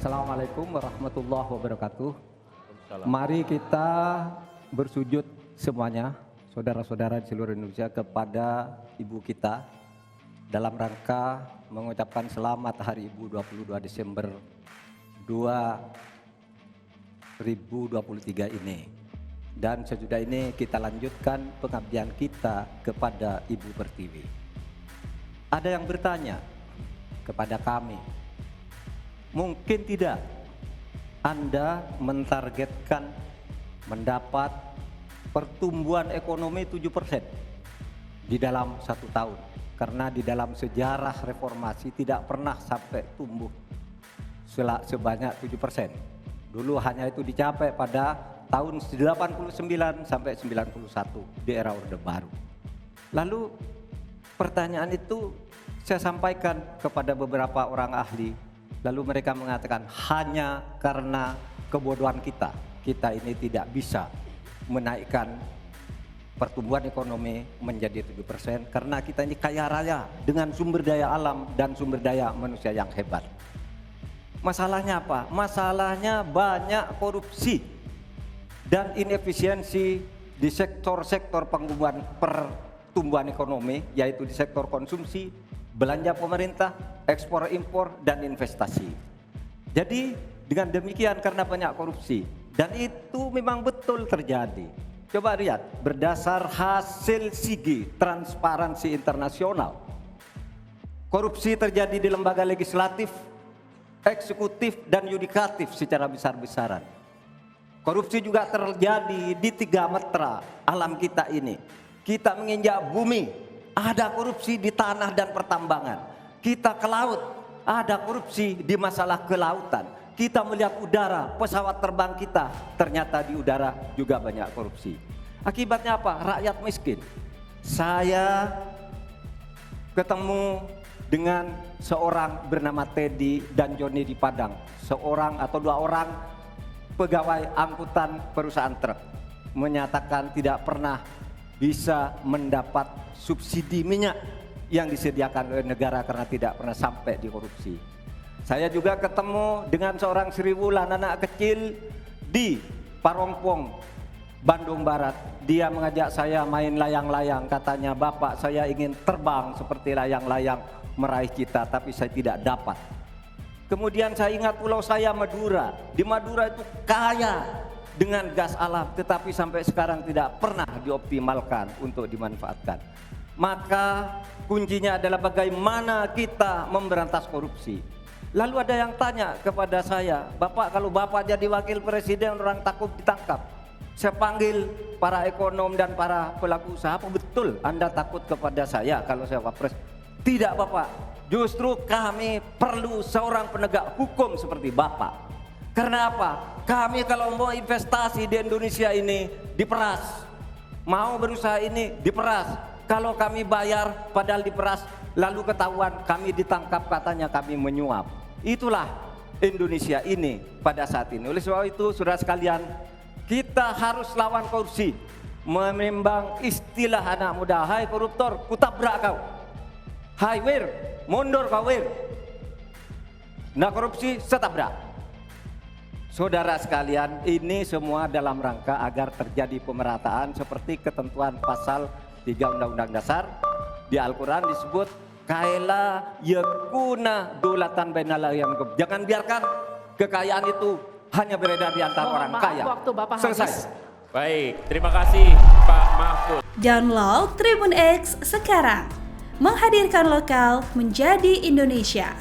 Assalamualaikum warahmatullahi wabarakatuh. Mari kita bersujud semuanya, saudara-saudara di seluruh Indonesia, kepada ibu kita dalam rangka mengucapkan selamat Hari Ibu 22 Desember 2023 ini. Dan sesudah ini kita lanjutkan pengabdian kita kepada Ibu Pertiwi. Ada yang bertanya kepada kami, mungkin tidak Anda mentargetkan mendapat pertumbuhan ekonomi 7% di dalam 1 tahun. Karena di dalam sejarah reformasi tidak pernah sampai tumbuh sebanyak 7%. Dulu hanya itu dicapai pada tahun 89 sampai 91 di era Orde Baru. Lalu pertanyaan itu saya sampaikan kepada beberapa orang ahli. Lalu mereka mengatakan hanya karena kebodohan kita ini tidak bisa menaikkan pertumbuhan ekonomi menjadi 7% karena kita ini kaya raya dengan sumber daya alam dan sumber daya manusia yang hebat. Masalahnya apa? Masalahnya banyak korupsi dan inefisiensi di sektor-sektor pertumbuhan ekonomi, yaitu di sektor konsumsi, belanja pemerintah, ekspor impor, dan investasi. Jadi dengan demikian karena banyak korupsi, dan itu memang betul terjadi. Coba lihat, berdasar hasil SIGI, Transparansi Internasional, korupsi terjadi di lembaga legislatif, eksekutif, dan yudikatif secara besar-besaran. Korupsi juga terjadi di 3 metra alam kita ini. Kita menginjak bumi, ada korupsi di tanah dan pertambangan. Kita ke laut, ada korupsi di masalah kelautan. Kita melihat udara, pesawat terbang kita, ternyata di udara juga banyak korupsi. Akibatnya apa? Rakyat miskin. Saya ketemu dengan seorang bernama Teddy dan Joni di Padang. Seorang atau 2 orang pegawai angkutan perusahaan truk menyatakan tidak pernah bisa mendapat subsidi minyak yang disediakan oleh negara karena tidak pernah sampai di korupsi. Saya juga ketemu dengan seorang Sri Wulan, anak kecil di Parongpong, Bandung Barat. Dia mengajak saya main layang-layang, katanya, "Bapak, saya ingin terbang seperti layang-layang meraih cita, tapi saya tidak dapat." Kemudian saya ingat pulau saya Madura. Di Madura itu kaya dengan gas alam, tetapi sampai sekarang tidak pernah dioptimalkan untuk dimanfaatkan. Maka kuncinya adalah bagaimana kita memberantas korupsi. Lalu ada yang tanya kepada saya, "Bapak, kalau Bapak jadi wakil presiden orang takut ditangkap." Saya panggil para ekonom dan para pelaku usaha, "Apa betul Anda takut kepada saya kalau saya wapres?" "Tidak, Bapak. Justru kami perlu seorang penegak hukum seperti Bapak. Karena apa? Kami kalau mau investasi di Indonesia ini diperas. Mau berusaha ini diperas. Kalau kami bayar padahal diperas, lalu ketahuan kami ditangkap katanya kami menyuap." Itulah Indonesia ini pada saat ini. Oleh sebab itu, saudara sekalian, kita harus lawan korupsi. Menimbang istilah anak muda, "Hai koruptor, kutabrak kau. Hai wir, mundur kau wir. Nah korupsi, setabrak." Saudara sekalian, ini semua dalam rangka agar terjadi pemerataan seperti ketentuan pasal 3 Undang-Undang Dasar. Di Al-Quran disebut kaila yakuna dulatan bainal yang. Jangan biarkan kekayaan itu hanya beredar di antara orang kaya. Waktu Bapak selesai. Baik, terima kasih Pak Mahfud. Download Tribun X sekarang. Menghadirkan lokal menjadi Indonesia.